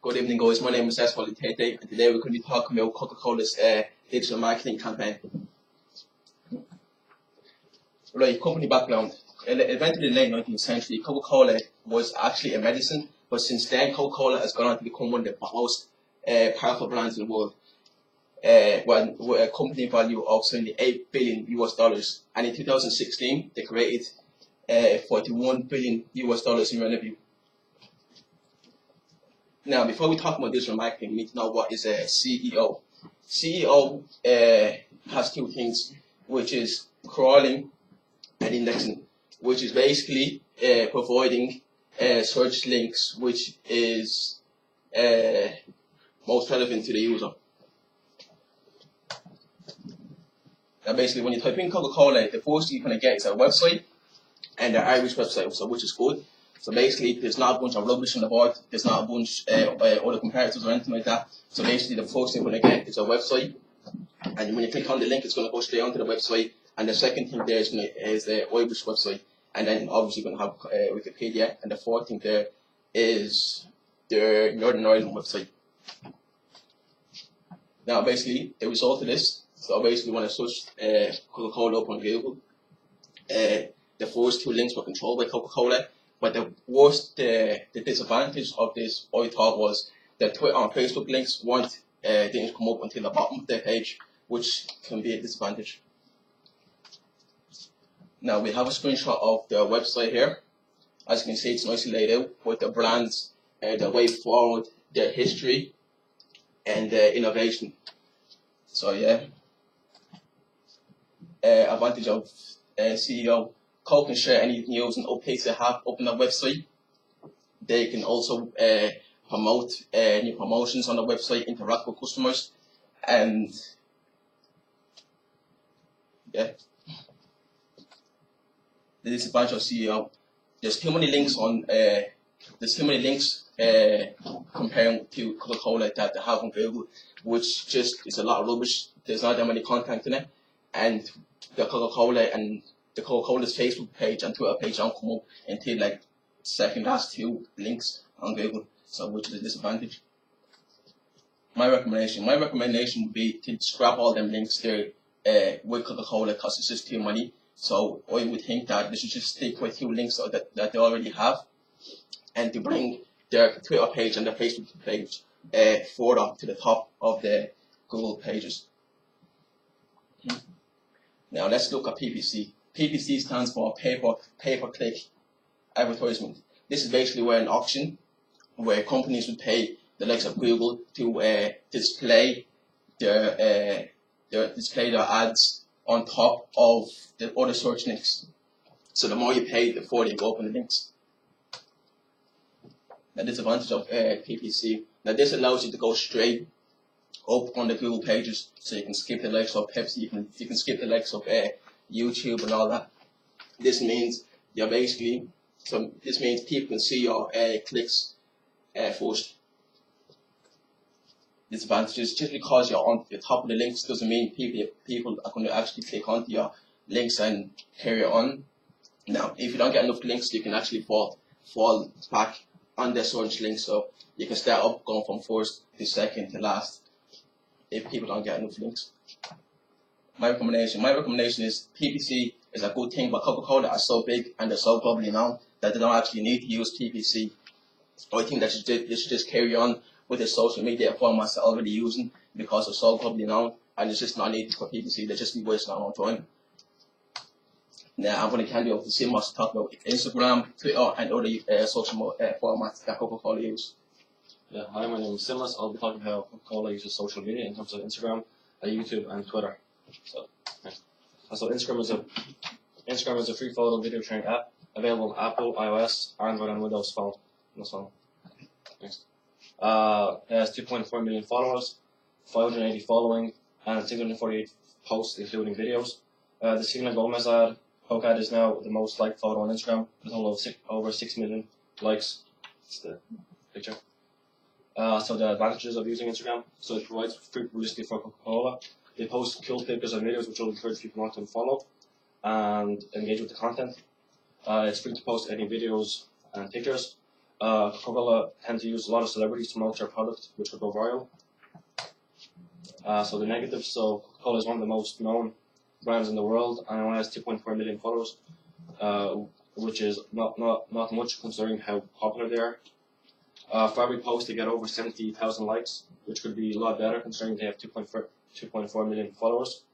Good evening, guys. My name is Espoire, and today we're going to be talking about Coca-Cola's digital marketing campaign. Right, company background. Invented in the late 19th century, Coca-Cola was actually a medicine, but since then, Coca-Cola has gone on to become one of the most powerful brands in the world. With a company value of $78 billion US, and in 2016, they created $41 billion US in revenue. Now, before we talk about digital marketing, we need to know what is a CEO. CEO has two things, which is crawling and indexing, which is basically providing search links, which is most relevant to the user. Now, basically, when you type in Coca-Cola, the first thing you're going to get is a website, and their Irish website, so which is good. So basically, there's not a bunch of rubbish on the board. There's not a bunch of other comparisons or anything like that. So basically, the first thing you're going to get is a website, and when you click on the link, it's going to go straight onto the website. And the second thing there is the Irish website, and then obviously you're going to have Wikipedia. And the fourth thing there is their Northern Ireland website. Now, basically, the result of this. So basically, when I searched Coca-Cola up on Google, the first two links were controlled by Coca-Cola. But the disadvantage of this, I thought, was that Twitter and Facebook links didn't come up until the bottom of the page, which can be a disadvantage. Now we have a screenshot of the website here. As you can see, it's nicely laid out with the brands, the way forward, their history, and innovation. So yeah, advantage of CEO. Coke can share any news and updates they have up on their website. They can also promote new promotions on the website, interact with customers, and yeah. The disadvantage of CEO. There's too many links comparing to Coca-Cola that they have on Google, which just is a lot of rubbish. There's not that many content in it, and the Coca-Cola's Facebook page and Twitter page don't come up until like second last two links on Google, so which is a disadvantage. My recommendation would be to scrap all them links there with Coca-Cola, because it's just too many. So I would think that they should just stick with few links that they already have, and to bring their Twitter page and their Facebook page further to the top of the Google pages. Now let's look at PPC. PPC stands for pay-per-click advertisement. This is basically where an auction, where companies would pay the likes of Google to display their ads on top of the other search links. So the more you pay, the further you go up on the links. Now, the disadvantage of PPC. Now, this allows you to go straight up on the Google pages, so you can skip the likes of Pepsi, you can skip the likes of YouTube and all that. This means people can see your clicks first. Disadvantages: just because you're on the top of the links doesn't mean people are going to actually click onto your links and carry on. Now, if you don't get enough links, you can actually fall back on the search link, so you can start up going from first to second to last if people don't get enough links. My recommendation is PPC is a good thing, but Coca-Cola are so big and they're so globally now that they don't actually need to use PPC. I think that they should just carry on with the social media formats they're already using, because they're so globally known, and it's just not needed for PPC. They just be wasting our own time. Now I'm going to hand you over to Simus to talk about Instagram, Twitter, and other social formats that Coca-Cola use. Yeah, hi, my name is Simus. I'll be talking about how Coca-Cola uses social media in terms of Instagram, YouTube, and Twitter. So Instagram is a free photo and video sharing app available on Apple, iOS, Android, and Windows Phone. Next. It has 2.4 million followers, 580 following, and 648 posts, including videos. The Selena Gomez ad, Coca ad, is now the most liked photo on Instagram, with a total of over 6 million likes. It's the picture. So the advantages of using Instagram: so it provides free publicity for Coca-Cola. They post cool pictures and videos, which will encourage people not to follow and engage with the content. It's free to post any videos and pictures. Coca-Cola tend to use a lot of celebrities to promote their product, which would go viral. So the negatives, so Coca-Cola is one of the most known brands in the world and only has 2.4 million followers, which is not much considering how popular they are. For every post, they get over 70,000 likes, which could be a lot better considering they have 2.4 million followers.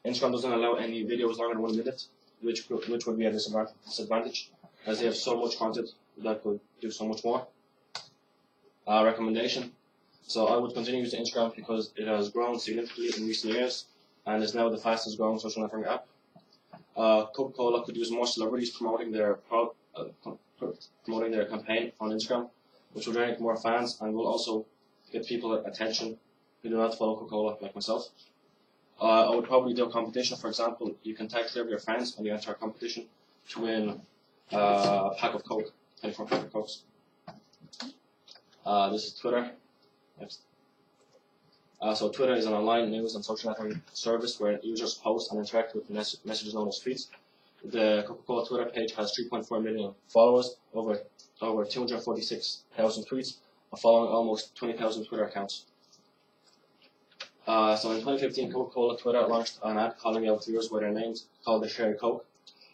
Instagram doesn't allow any videos longer than 1 minute, which would be a disadvantage, as they have so much content that could do so much more. Recommendation. So I would continue using Instagram because it has grown significantly in recent years and is now the fastest growing social networking app. Coca-Cola could use more celebrities promoting their campaign on Instagram, which will generate more fans and will also get people attention who do not follow Coca-Cola like myself. I would probably do a competition. For example, you can tag 3 of your friends and you enter a competition to win a pack of Coke, 24 pack of Cokes. This is Twitter. Next. So Twitter is an online news and social networking service where users post and interact with messages known as feeds. The Coca-Cola Twitter page has 3.4 million followers, over 246,000 tweets, following almost 20,000 Twitter accounts. So in 2015, Coca-Cola Twitter launched an ad calling out viewers by their names called the Share Coke.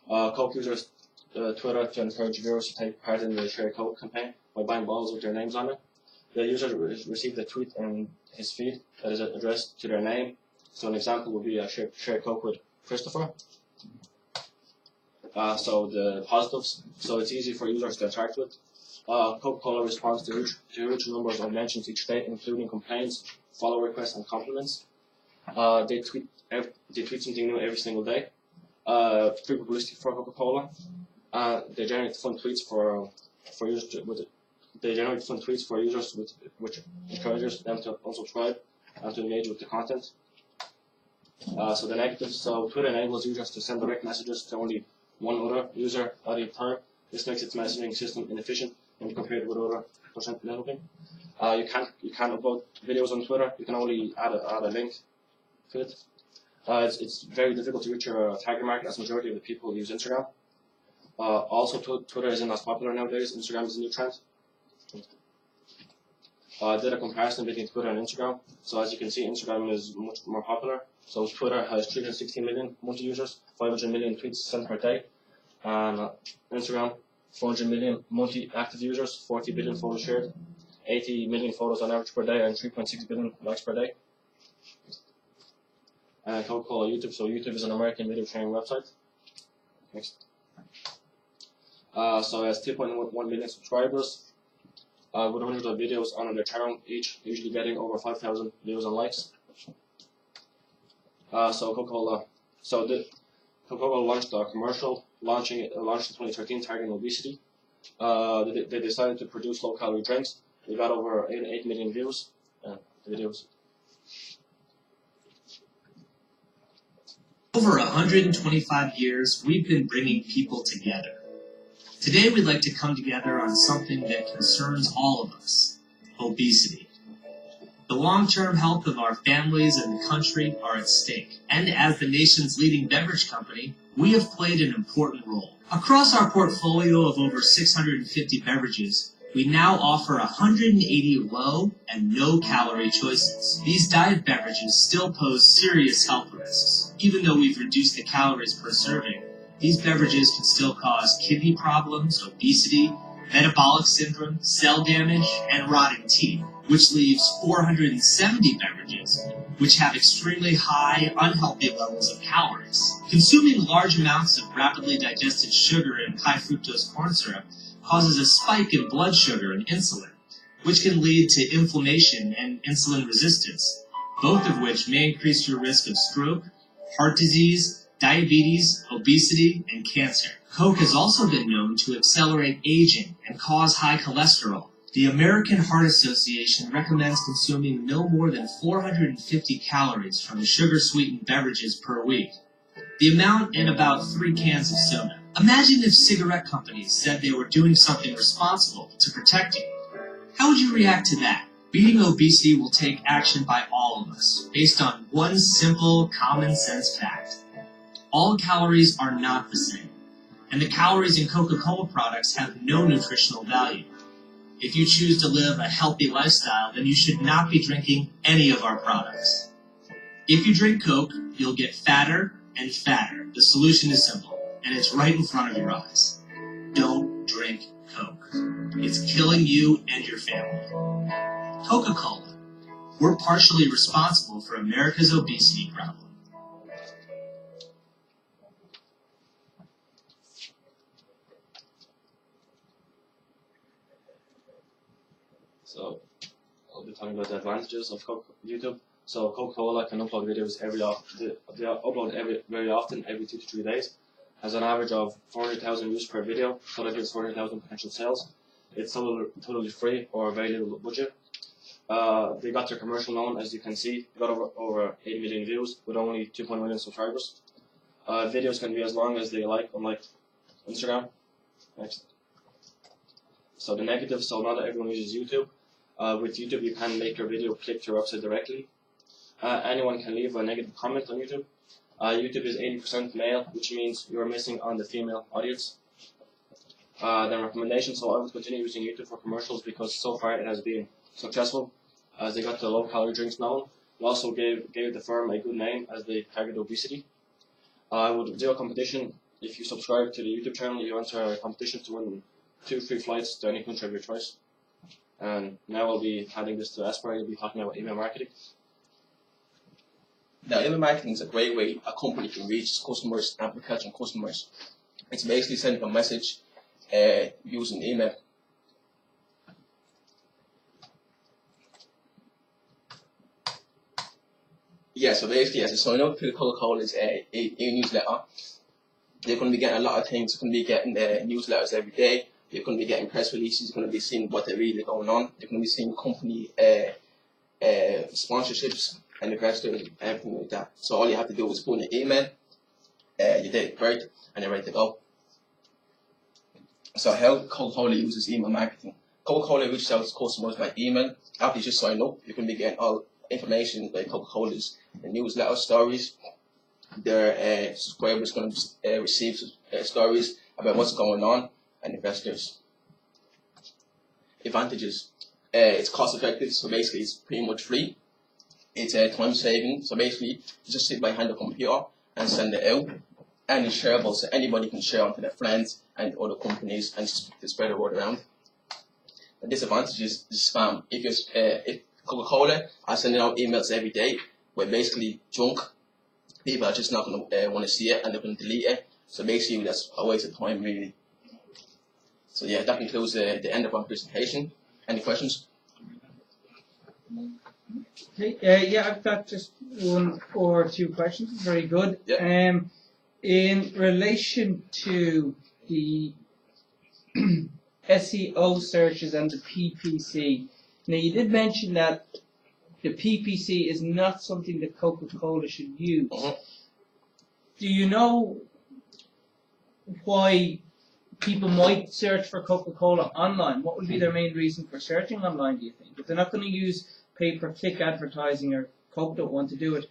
Coke users Twitter to encourage viewers to take part in the Share Coke campaign by buying bottles with their names on it. The user received a tweet in his feed that is addressed to their name. So an example would be a Share Coke with Christopher. So the positives. So it's easy for users to interact with. Coca-Cola responds to huge numbers of mentions each day, including complaints, follow requests, and compliments. They tweet something new every single day. Free publicity for Coca-Cola. They generate fun tweets for users which encourages them to unsubscribe and to engage with the content. So the negatives. So Twitter enables users to send direct messages to only one other user at a time. This makes its messaging system inefficient when compared with other social networking. You can't upload videos on Twitter. You can only add a link to it. It's very difficult to reach your target market, as the majority of the people use Instagram. Also, Twitter isn't as popular nowadays. Instagram is a new trend. I did a comparison between Twitter and Instagram. So as you can see, Instagram is much more popular. So Twitter has 360 million monthly users, 500 million tweets sent per day, and Instagram 400 million monthly active users, 40 billion photos shared, 80 million photos on average per day, and 3.6 billion likes per day. And Coca-Cola YouTube. So YouTube is an American video sharing website. Next. So it has 2.1 million subscribers, with hundreds of videos on their channel, each usually getting over 5,000 views and likes. So Coca-Cola launched a commercial, launched in 2013, targeting obesity. They decided to produce low-calorie drinks. They got over 8 million views. The videos. Over 125 years, we've been bringing people together. Today, we'd like to come together on something that concerns all of us: obesity. The long-term health of our families and the country are at stake, and as the nation's leading beverage company, we have played an important role. Across our portfolio of over 650 beverages, we now offer 180 low and no-calorie choices. These diet beverages still pose serious health risks. Even though we've reduced the calories per serving, these beverages can still cause kidney problems, obesity, metabolic syndrome, cell damage, and rotting teeth, which leaves 470 beverages which have extremely high, unhealthy levels of calories. Consuming large amounts of rapidly digested sugar and high fructose corn syrup causes a spike in blood sugar and insulin, which can lead to inflammation and insulin resistance, both of which may increase your risk of stroke, heart disease, diabetes, obesity, and cancer. Coke has also been known to accelerate aging and cause high cholesterol. The American Heart Association recommends consuming no more than 450 calories from the sugar-sweetened beverages per week, the amount in about 3 cans of soda. Imagine if cigarette companies said they were doing something responsible to protect you. How would you react to that? Beating obesity will take action by all of us, based on one simple, common-sense fact. All calories are not the same, and the calories in Coca-Cola products have no nutritional value. If you choose to live a healthy lifestyle, then you should not be drinking any of our products. If you drink Coke, you'll get fatter and fatter. The solution is simple, and it's right in front of your eyes. Don't drink Coke. It's killing you and your family. Coca-Cola. We're partially responsible for America's obesity problem. So, I'll be talking about the advantages of YouTube. So, Coca-Cola can upload videos they upload very often, every 2 to 3 days. Has an average of 400,000 views per video, so that gives 400,000 potential sales. It's totally free or very little budget. They got their commercial known, as you can see. They got over 8 million views with only 2.1 million subscribers. Videos can be as long as they like, unlike Instagram. Next. So the negative, so not everyone uses YouTube. With YouTube, you can make your video click to your website directly. Anyone can leave a negative comment on YouTube. YouTube is 80% male, which means you're missing on the female audience. Then recommendations, so I would continue using YouTube for commercials because so far it has been successful, as they got the low-calorie drinks known. It also gave the firm a good name as they target obesity. I would do a competition. If you subscribe to the YouTube channel, you enter a competition to win 2 free flights to any country of your choice. And now I'll be handing this to Espoire. You'll be talking about email marketing. Now, email marketing is a great way a company can reach customers and potential customers. It's basically sending a message using email. Yeah, so basically, as a sign up to Coca-Cola's e-newsletter, you're going to be getting a lot of things. You're going to be getting newsletters every day. You're going to be getting press releases. You're going to be seeing what they're really going on. You're going to be seeing company sponsorships and investors and everything like that. So all you have to do is put in an email, your date of birth, and you're ready to go. So how Coca-Cola uses email marketing. Coca-Cola reaches out to customers by email. After you just sign up, you're going to be getting all information like Coca-Cola's newsletter stories. Their subscribers going to receive stories about what's going on, and investors. Advantages. It's cost effective, so basically it's pretty much free. It's time saving, so basically you just sit behind the computer and send it out. And it's shareable, so anybody can share onto their friends and other companies and to spread the word around. The disadvantage is spam. If Coca-Cola are sending out emails every day with basically junk, people are just not going to want to see it and they're going to delete it. So basically that's a waste of time, really. So yeah, that concludes the end of our presentation. Any questions? Okay, yeah, I've got just 1 or 2 questions. Very good. Yeah. In relation to the SEO searches and the PPC, now you did mention that the PPC is not something that Coca-Cola should use. Do you know why people might search for Coca-Cola online? What would be their main reason for searching online, do you think? If they're not going to use pay-per-click advertising, or Coke don't want to do it,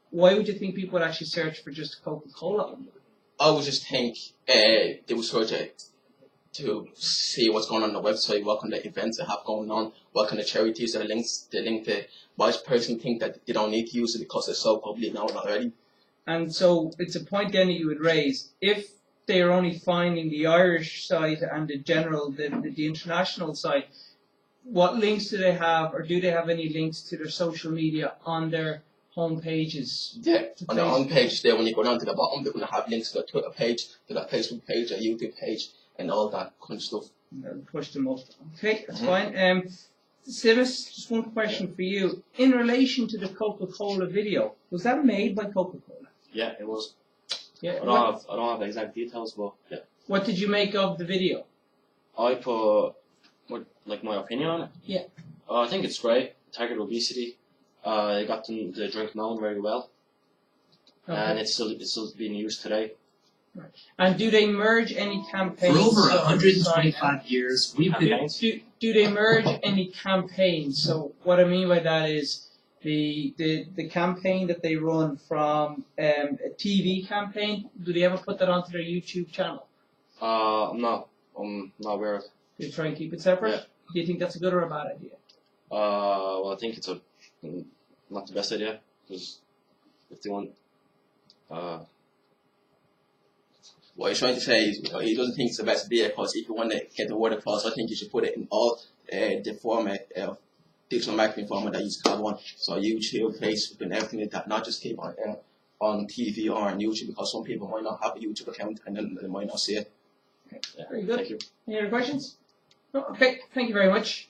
why would you think people would actually search for just Coca-Cola online? I would just think they would search it to see what's going on the website, what kind of events they have going on, what kind of charities are linked to. Why does person think that they don't need to use it because it's so publicly known already? And so it's a point then that you would raise. If they are only finding the Irish site and the general, the international site, what links do they have, or do they have any links to their social media on their home pages? Yeah, on their home page there, when you go down to the bottom, they're going to have links to their Twitter page, to their Facebook page, their YouTube page, and all that kind of stuff. Push them up. Okay, that's fine. Simus, just one question for you. In relation to the Coca-Cola video, was that made by Coca-Cola? Yeah, it was. Yeah. I don't have the exact details, but yeah. What did you make of the video? I put my opinion on it. Yeah. I think it's great. Target obesity. It got the drink known very well, and it's still being used today. Right. And do they merge any campaigns? For over 125 years, we've been... Do they merge any campaigns? So what I mean by that is the campaign that they run from a TV campaign, do they ever put that onto their YouTube channel? I'm not aware of it. They try and keep it separate? Do you think that's a good or a bad idea? Well, I think it's not the best idea, because if they want, What he's trying to say is he doesn't think it's the best idea because if you want to get the word across, I think you should put it in all the format, digital marketing format that you have one. So YouTube, Facebook, and everything like that, not just keep on TV or on YouTube, because some people might not have a YouTube account and then they might not see it. Very good. Thank you. Any other questions? No? Okay, thank you very much.